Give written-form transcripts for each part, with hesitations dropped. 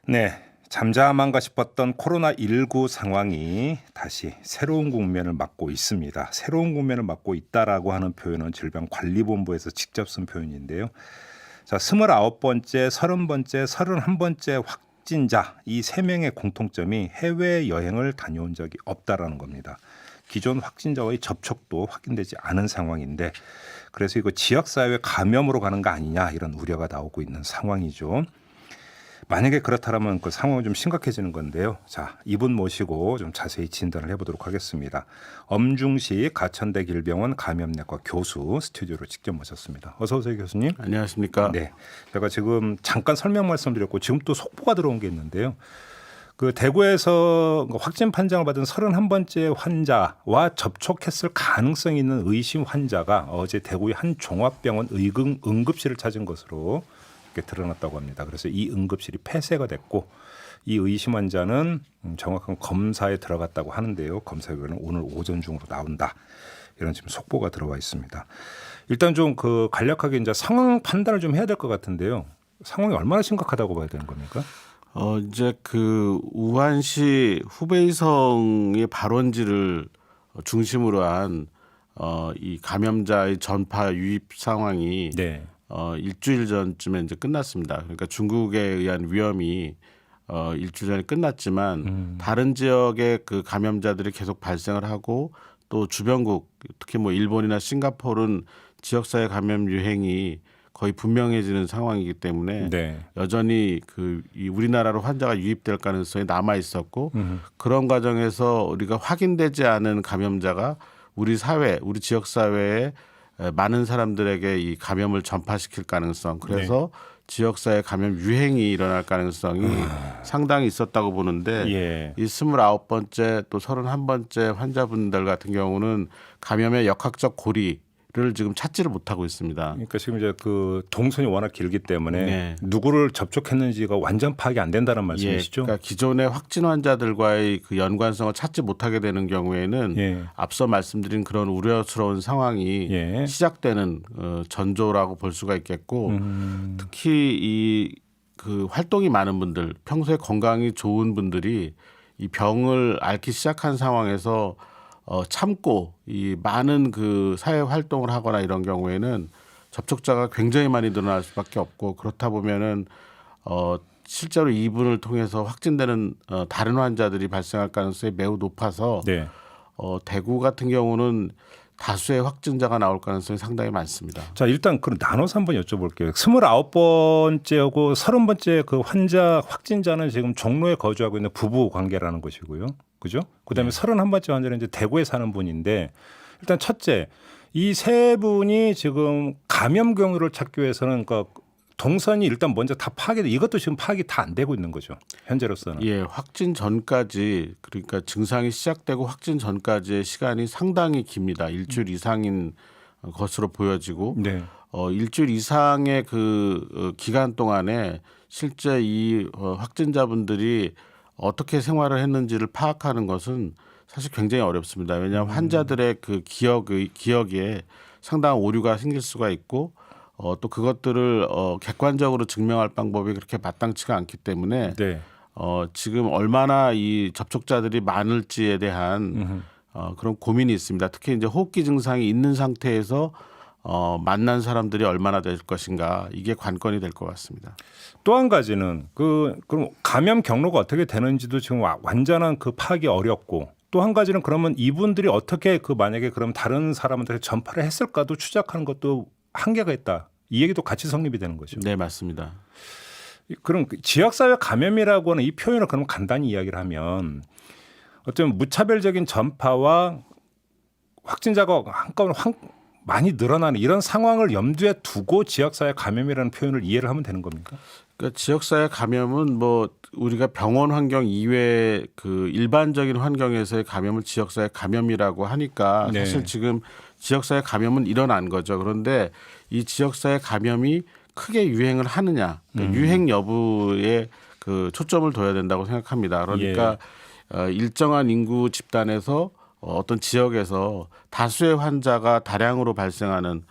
네, 잠잠한가 싶었던 코로나19 상황이 다시 새로운 국면을 맞고 있습니다. 새로운 국면을 맞고 있다라고 하는 표현은 질병관리본부에서 직접 쓴 표현인데요. 자, 29번째, 30번째, 31번째 확진자 이 세 명의 공통점이 해외 여행을 다녀온 적이 없다라는 겁니다. 기존 확진자와의 접촉도 확인되지 않은 상황인데 그래서 이거 지역사회 감염으로 가는 거 아니냐 이런 우려가 나오고 있는 상황이죠. 만약에 그렇다면 그 상황은 좀 심각해지는 건데요. 자, 이분 모시고 좀 자세히 진단을 해보도록 하겠습니다. 엄중시 가천대 길병원 감염내과 교수 스튜디오로 직접 모셨습니다. 어서 오세요, 교수님. 안녕하십니까. 네, 제가 지금 잠깐 설명 말씀드렸고 지금 또 속보가 들어온 게 있는데요. 그 대구에서 확진 판정을 받은 31번째 환자와 접촉했을 가능성이 있는 의심 환자가 어제 대구의 한 종합병원 응급실을 찾은 것으로 드러났다고 합니다. 그래서 이 응급실이 폐쇄가 됐고 이 의심 환자는 정확한 검사에 들어갔다고 하는데요. 검사 결과는 오늘 오전 중으로 나온다. 이런 지금 속보가 들어와 있습니다. 일단 좀 그 간략하게 이제 상황 판단을 좀 해야 될 것 같은데요. 상황이 얼마나 심각하다고 봐야 되는 겁니까? 이제 그 우한시 후베이성의 발원지를 중심으로 한 이 감염자의 전파 유입 상황이 네. 일주일 전쯤에 이제 끝났습니다. 그러니까 중국에 의한 위험이 일주일 전에 끝났지만 다른 지역의 그 감염자들이 계속 발생을 하고 또 주변국 특히 뭐 일본이나 싱가포르는 지역사회 감염 유행이 거의 분명해지는 상황이기 때문에 네. 여전히 이 우리나라로 환자가 유입될 가능성이 남아 있었고 그런 과정에서 우리가 확인되지 않은 감염자가 우리 사회, 우리 지역 사회에 많은 사람들에게 이 감염을 전파시킬 가능성, 그래서 지역사회 감염 유행이 일어날 가능성이 상당히 있었다고 보는데 예. 이 29번째 또 31번째 환자분들 같은 경우는 감염의 역학적 고리를 지금 찾지를 못하고 있습니다. 그러니까 지금 이제 그 동선이 워낙 길기 때문에 네. 누구를 접촉했는지가 완전 파악이 안 된다는 말씀이시죠? 그러니까 기존의 확진 환자들과의 그 연관성을 찾지 못하게 되는 경우에는 예. 앞서 말씀드린 그런 우려스러운 상황이 예. 시작되는 전조라고 볼 수가 있겠고 특히 이 그 활동이 많은 분들, 평소에 건강이 좋은 분들이 이 병을 앓기 시작한 상황에서 참고 이 많은 그 사회 활동을 하거나 이런 경우에는 접촉자가 굉장히 많이 늘어날 수밖에 없고 그렇다 보면은 실제로 이분을 통해서 확진되는 다른 환자들이 발생할 가능성이 매우 높아서 네. 대구 같은 경우는 다수의 확진자가 나올 가능성이 상당히 많습니다. 자, 일단 그럼 나눠서 한번 여쭤볼게요. 29번째하고 30번째 그 확진자는 지금 종로에 거주하고 있는 부부 관계라는 것이고요. 그죠? 그다음에 31번째 환자는 이제 대구에 사는 분인데 일단 첫째, 이 세 분이 지금 감염 경로를 찾기 위해서는 그 동선이 일단 먼저 다 파악이 이것도 지금 파악이 다 안 되고 있는 거죠. 현재로서는. 예, 확진 전까지 그러니까 증상이 시작되고 확진 전까지의 시간이 상당히 깁니다. 일주일 이상인 것으로 보여지고 네. 일주일 이상의 그 기간 동안에 실제 이 확진자분들이 어떻게 생활을 했는지를 파악하는 것은 사실 굉장히 어렵습니다. 왜냐하면 환자들의 그 기억에 상당한 오류가 생길 수가 있고 또 그것들을 객관적으로 증명할 방법이 그렇게 마땅치가 않기 때문에 네. 지금 얼마나 이 접촉자들이 많을지에 대한 그런 고민이 있습니다. 특히 이제 호흡기 증상이 있는 상태에서 만난 사람들이 얼마나 될 것인가 이게 관건이 될 것 같습니다. 또 한 가지는 그럼 감염 경로가 어떻게 되는지도 지금 완전한 그 파악이 어렵고 또 한 가지는 그러면 이분들이 어떻게 만약에 그럼 다른 사람한테 전파를 했을까도 추적하는 것도 한계가 있다. 이 얘기도 같이 성립이 되는 거죠. 네, 맞습니다. 그럼 지역사회 감염이라고 하는 이 표현을 그럼 간단히 이야기를 하면 어쩌면 무차별적인 전파와 확진자가 한꺼번에 많이 늘어나는 이런 상황을 염두에 두고 지역사회 감염이라는 표현을 이해를 하면 되는 겁니까? 그러니까 지역사회 감염은 뭐 우리가 병원 환경 이외 그 일반적인 환경에서의 감염을 지역사회 감염이라고 하니까 네. 사실 지금 지역사회 감염은 일어난 거죠. 그런데 이 지역사회 감염이 크게 유행을 하느냐, 그러니까 유행 여부에 그 초점을 둬야 된다고 생각합니다. 그러니까 일정한 인구 집단에서 어떤 지역에서 다수의 환자가 다량으로 발생하는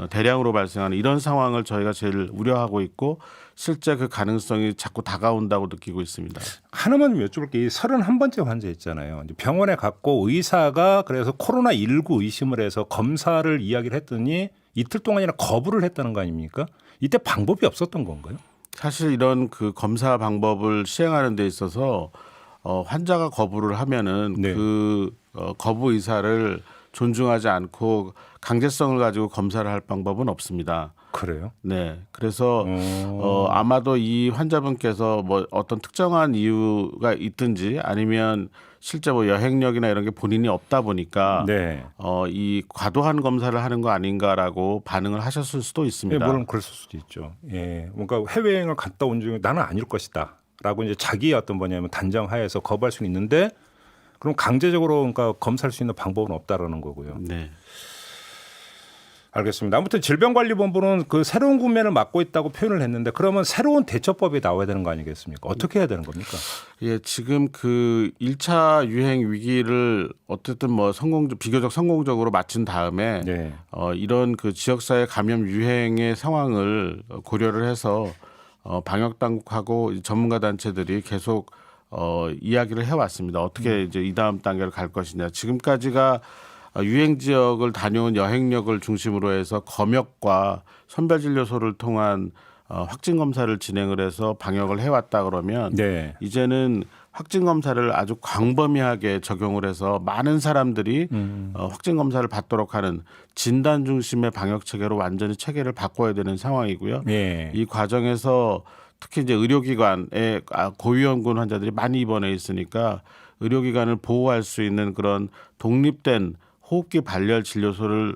대량으로 발생하는 이런 상황을 저희가 제일 우려하고 있고 실제 그 가능성이 자꾸 다가온다고 느끼고 있습니다. 하나만 여쭤볼게. 이 31번째 환자 있잖아요. 이제 병원에 갔고 의사가 그래서 코로나19 의심을 해서 검사를 이야기를 했더니 이틀 동안이나 거부를 했다는 거 아닙니까? 이때 방법이 없었던 건가요? 사실 이런 그 검사 방법을 시행하는 데 있어서 환자가 거부를 하면은 네. 거부 의사를 존중하지 않고 강제성을 가지고 검사를 할 방법은 없습니다. 그래요? 네, 그래서 아마도 이 환자분께서 뭐 어떤 특정한 이유가 있든지 아니면 실제 뭐 여행력이나 이런 게 본인이 없다 보니까 네. 이 과도한 검사를 하는 거 아닌가라고 반응을 하셨을 수도 예, 있습니다. 물론 그럴 수도 있죠. 예, 뭔가 해외여행을 갔다 온 중에 나는 아닐 것이다라고 이제 자기의 어떤 뭐냐면 단정하에서 거부할 수는 있는데 그럼 강제적으로 그러니까 검사할 수 있는 방법은 없다라는 거고요. 네. 알겠습니다. 아무튼 질병관리본부는 그 새로운 국면을 맞고 있다고 표현을 했는데 그러면 새로운 대처법이 나와야 되는 거 아니겠습니까? 어떻게 해야 되는 겁니까? 예, 지금 그 1차 유행 위기를 어쨌든 뭐 비교적 성공적으로 마친 다음에 네. 이런 그 지역사회 감염 유행의 상황을 고려를 해서 방역 당국하고 전문가 단체들이 계속 이야기를 해왔습니다. 어떻게 이제 이 다음 단계를 갈 것이냐. 지금까지가 유행 지역을 다녀온 여행력을 중심으로 해서 검역과 선별진료소를 통한 확진 검사를 진행을 해서 방역을 해왔다 그러면 네. 이제는 확진 검사를 아주 광범위하게 적용을 해서 많은 사람들이 확진 검사를 받도록 하는 진단 중심의 방역 체계로 완전히 체계를 바꿔야 되는 상황이고요. 네. 이 과정에서 특히 이제 의료기관에 고위험군 환자들이 많이 입원해 있으니까 의료기관을 보호할 수 있는 그런 독립된 호흡기 발열 진료소를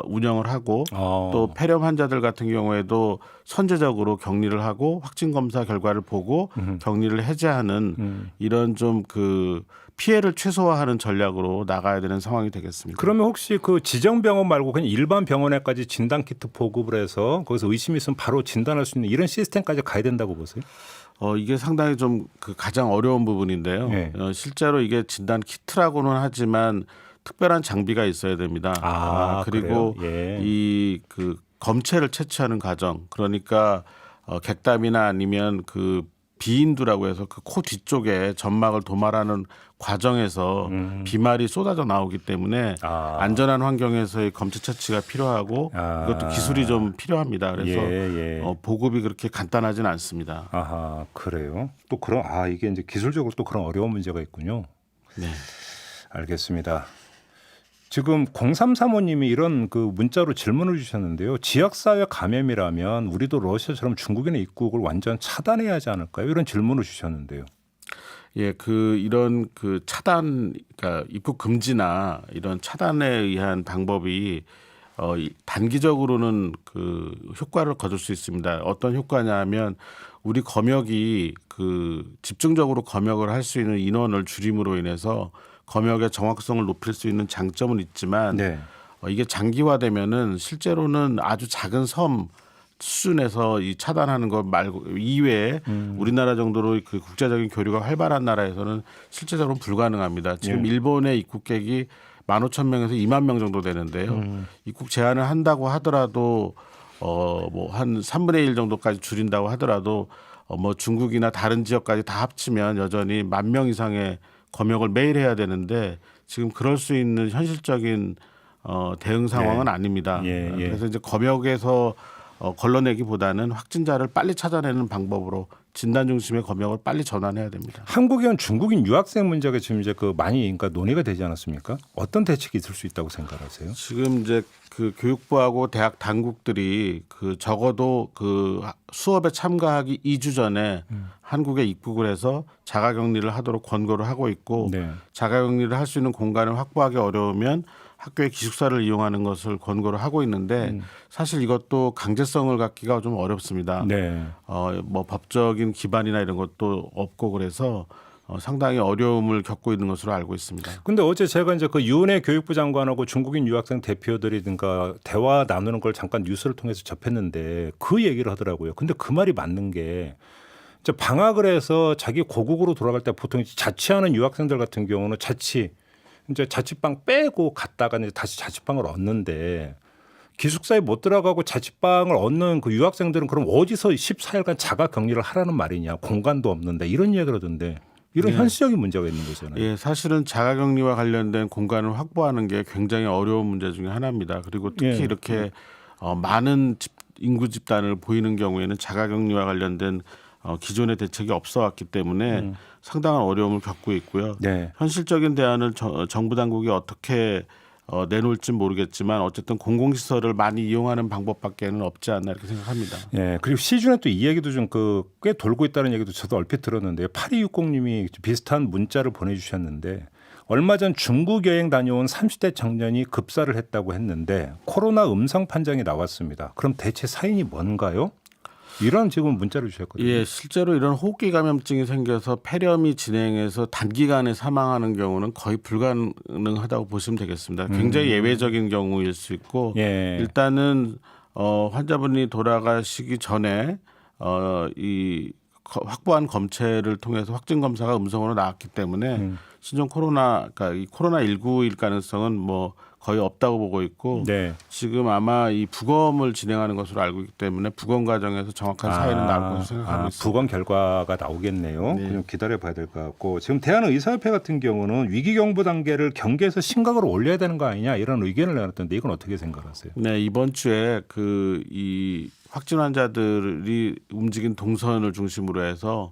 운영을 하고 또 폐렴 환자들 같은 경우에도 선제적으로 격리를 하고 확진 검사 결과를 보고 격리를 해제하는 이런 좀 그 피해를 최소화하는 전략으로 나가야 되는 상황이 되겠습니다. 그러면 혹시 그 지정병원 말고 그냥 일반 병원에까지 진단 키트 보급을 해서 거기서 의심이 있으면 바로 진단할 수 있는 이런 시스템까지 가야 된다고 보세요? 이게 상당히 좀 그 가장 어려운 부분인데요. 네. 실제로 이게 진단 키트라고는 하지만 특별한 장비가 있어야 됩니다. 그리고 예. 이 그 검체를 채취하는 과정, 그러니까 객담이나 아니면 그 비인두라고 해서 그 코 뒤쪽에 점막을 도말하는 과정에서 비말이 쏟아져 나오기 때문에 안전한 환경에서의 검체 채취가 필요하고 이것도 기술이 좀 필요합니다. 그래서 보급이 그렇게 간단하지는 않습니다. 아하, 그래요. 또 그런 이게 이제 기술적으로 또 그런 어려운 문제가 있군요. 네. 알겠습니다. 지금 0335님이 이런 그 문자로 질문을 주셨는데요. 지역사회 감염이라면 우리도 러시아처럼 중국인의 입국을 완전 차단해야 하지 않을까요? 이런 질문을 주셨는데요. 예, 이런 그 차단, 그러니까 입국 금지나 이런 차단에 의한 방법이 단기적으로는 그 효과를 거둘 수 있습니다. 어떤 효과냐면 우리 검역이 그 집중적으로 검역을 할 수 있는 인원을 줄임으로 인해서 검역의 정확성을 높일 수 있는 장점은 있지만 네. 이게 장기화되면은 실제로는 아주 작은 섬 수준에서 이 차단하는 것 말고 이외에 우리나라 정도로 그 국제적인 교류가 활발한 나라에서는 실제적으로 불가능합니다. 지금 일본의 입국객이 15,000명에서 2만 명 정도 되는데요. 입국 제한을 한다고 하더라도 뭐 한 3분의 1 정도까지 줄인다고 하더라도 뭐 중국이나 다른 지역까지 다 합치면 여전히 10,000명 이상의 검역을 매일 해야 되는데 지금 그럴 수 있는 현실적인 대응 상황은 아닙니다. 그래서 이제 검역에서 걸러내기보다는 확진자를 빨리 찾아내는 방법으로 진단 중심의 검역을 빨리 전환해야 됩니다. 한국에 온 중국인 유학생 문제가 지금 이제 그 많이 그러니까 논의가 되지 않았습니까? 어떤 대책이 있을 수 있다고 생각하세요? 지금 이제 그 교육부하고 대학 당국들이 그 적어도 그 수업에 참가하기 2주 전에 한국에 입국을 해서 자가격리를 하도록 권고를 하고 있고 자가격리를 할 수 있는 공간을 확보하기 어려우면 학교의 기숙사를 이용하는 것을 권고를 하고 있는데 사실 이것도 강제성을 갖기가 좀 어렵습니다. 뭐 법적인 기반이나 이런 것도 없고 그래서 상당히 어려움을 겪고 있는 것으로 알고 있습니다. 근데 어제 제가 이제 그 유은혜 교육부 장관하고 중국인 유학생 대표들이 그러니까 대화 나누는 걸 잠깐 뉴스를 통해서 접했는데 그 얘기를 하더라고요. 근데 그 말이 맞는 게 이제 방학을 해서 자기 고국으로 돌아갈 때 보통 자취하는 유학생들 같은 경우는 이제 자취방 빼고 갔다가 이제 다시 자취방을 얻는데 기숙사에 못 들어가고 자취방을 얻는 그 유학생들은 그럼 어디서 14일간 자가 격리를 하라는 말이냐. 공간도 없는데 이런 이야기를 하던데 이런 네. 현실적인 문제가 있는 거잖아요. 예, 사실은 자가격리와 관련된 공간을 확보하는 게 굉장히 어려운 문제 중에 하나입니다. 그리고 특히 예. 이렇게 많은 인구 집단을 보이는 경우에는 자가격리와 관련된 기존의 대책이 없어왔기 때문에 상당한 어려움을 겪고 있고요. 네. 현실적인 대안을 정부 당국이 어떻게 내놓을지 모르겠지만 어쨌든 공공시설을 많이 이용하는 방법밖에는 없지 않나 이렇게 생각합니다. 예, 그리고 시중에 또 이 얘기도 좀 꽤 돌고 있다는 얘기도 저도 얼핏 들었는데요. 8260님이 비슷한 문자를 보내주셨는데 얼마 전 중국 여행 다녀온 30대 청년이 급사를 했다고 했는데 코로나 음성 판정이 나왔습니다. 그럼 대체 사인이 뭔가요? 이런 지금 문자를 주셨거든요. 예, 실제로 이런 호흡기 감염증이 생겨서 폐렴이 진행해서 단기간에 사망하는 경우는 거의 불가능하다고 보시면 되겠습니다. 굉장히 예외적인 경우일 수 있고 예. 일단은 환자분이 돌아가시기 전에 이 확보한 검체를 통해서 확진 검사가 음성으로 나왔기 때문에 신종 그러니까 이 코로나19일 가능성은 뭐 거의 없다고 보고 있고 네. 지금 아마 이 부검을 진행하는 것으로 알고 있기 때문에 부검 과정에서 정확한 사인은 나올 것으로 생각하고 있습니다. 부검 결과가 나오겠네요. 네. 좀 기다려봐야 될 것 같고 지금 대한의사협회 같은 경우는 위기경보 단계를 경계에서 심각으로 올려야 되는 거 아니냐 이런 의견을 내놨던데 이건 어떻게 생각하세요? 네, 이번 주에 이 확진 환자들이 움직인 동선을 중심으로 해서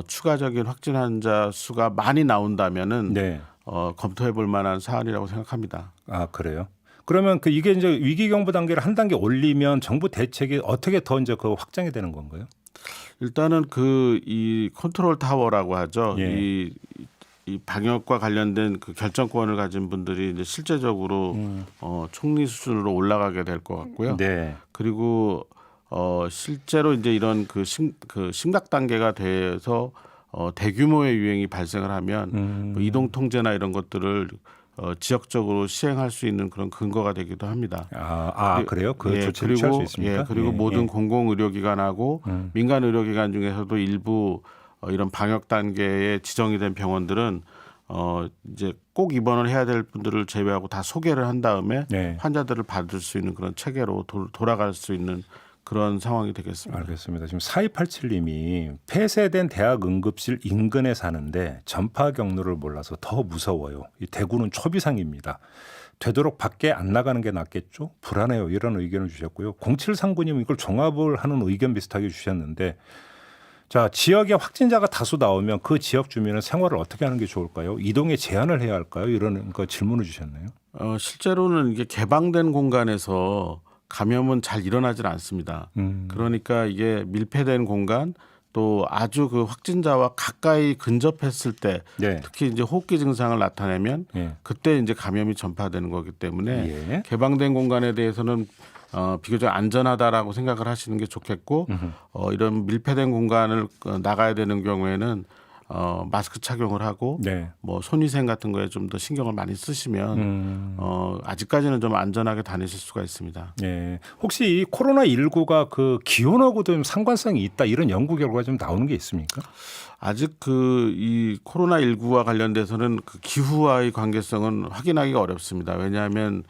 추가적인 확진 환자 수가 많이 나온다면은 네. 검토해 볼 만한 사안이라고 생각합니다. 아 그래요? 그러면 이게 이제 위기경보 단계를 한 단계 올리면 정부 대책이 어떻게 더 이제 확장이 되는 건가요? 일단은 이 컨트롤 타워라고 하죠. 예. 이 방역과 관련된 그 결정권을 가진 분들이 이제 실제적으로 총리 수준으로 올라가게 될 것 같고요. 네. 그리고 실제로 이제 이런 심각 단계가 돼서 대규모의 유행이 발생을 하면 뭐 이동 통제나 이런 것들을 지역적으로 시행할 수 있는 그런 근거가 되기도 합니다. 그래요? 그 조치를 취할 수 있습니까? 그리고 모든 공공의료기관하고 민간 의료기관 중에서도 일부 이런 방역 단계에 지정이 된 병원들은 이제 꼭 입원을 해야 될 분들을 제외하고 다 소개를 한 다음에 네. 환자들을 받을 수 있는 그런 체계로 돌아갈 수 있는 그런 상황이 되겠습니다. 알겠습니다. 지금 4287님이 폐쇄된 대학 응급실 인근에 사는데 전파 경로를 몰라서 더 무서워요. 이 대구는 초비상입니다. 되도록 밖에 안 나가는 게 낫겠죠? 불안해요. 이런 의견을 주셨고요. 0739님 이걸 종합을 하는 의견 비슷하게 주셨는데 자, 지역에 확진자가 다수 나오면 그 지역 주민은 생활을 어떻게 하는 게 좋을까요? 이동에 제한을 해야 할까요? 이런 거 질문을 주셨네요. 실제로는 이게 개방된 공간에서 감염은 잘 일어나질 않습니다. 그러니까 이게 밀폐된 공간 또 아주 그 확진자와 가까이 근접했을 때 네. 특히 이제 호흡기 증상을 나타내면 예. 그때 이제 감염이 전파되는 거기 때문에 예. 개방된 공간에 대해서는 비교적 안전하다라고 생각을 하시는 게 좋겠고 이런 밀폐된 공간을 나가야 되는 경우에는 마스크 착용을 하고 네. 뭐 손위생 같은 거에 좀 더 신경을 많이 쓰시면 아직까지는 좀 안전하게 다니실 수가 있습니다. 예. 혹시 이 코로나19가 그 기온하고도 좀 상관성이 있다 이런 연구 결과가 좀 나오는 게 있습니까? 아직 이 코로나19와 관련돼서는 그 기후와의 관계성은 확인하기가 어렵습니다. 왜냐하면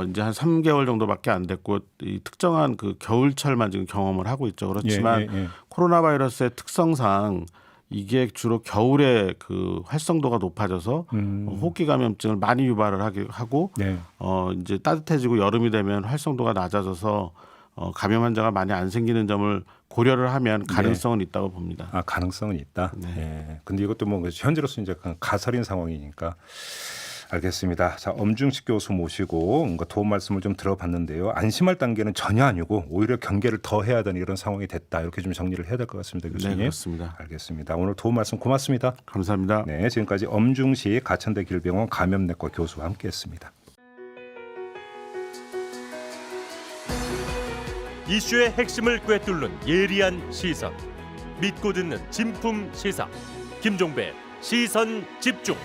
이제 한 3개월 정도밖에 안 됐고 이 특정한 그 겨울철만 지금 경험을 하고 있죠. 그렇지만 코로나 바이러스의 특성상 이게 주로 겨울에 그 활성도가 높아져서 호흡기 감염증을 많이 유발을 하고 네. 이제 따뜻해지고 여름이 되면 활성도가 낮아져서 감염 환자가 많이 안 생기는 점을 고려를 하면 가능성은 있다고 봅니다. 가능성은 있다. 네. 예. 근데 이것도 뭐 현재로서 이제 가설인 상황이니까. 알겠습니다. 자, 엄중식 교수 모시고 뭔가 도움 말씀을 좀 들어봤는데요. 안심할 단계는 전혀 아니고 오히려 경계를 더 해야 되는 이런 상황이 됐다. 이렇게 좀 정리를 해야 될 것 같습니다, 교수님. 네, 그렇습니다. 알겠습니다. 오늘 도움 말씀 고맙습니다. 감사합니다. 네, 지금까지 엄중식 가천대 길병원 감염내과 교수와 함께했습니다. 이슈의 핵심을 꿰뚫는 예리한 시선, 믿고 듣는 진품 시사, 김종배 시선 집중.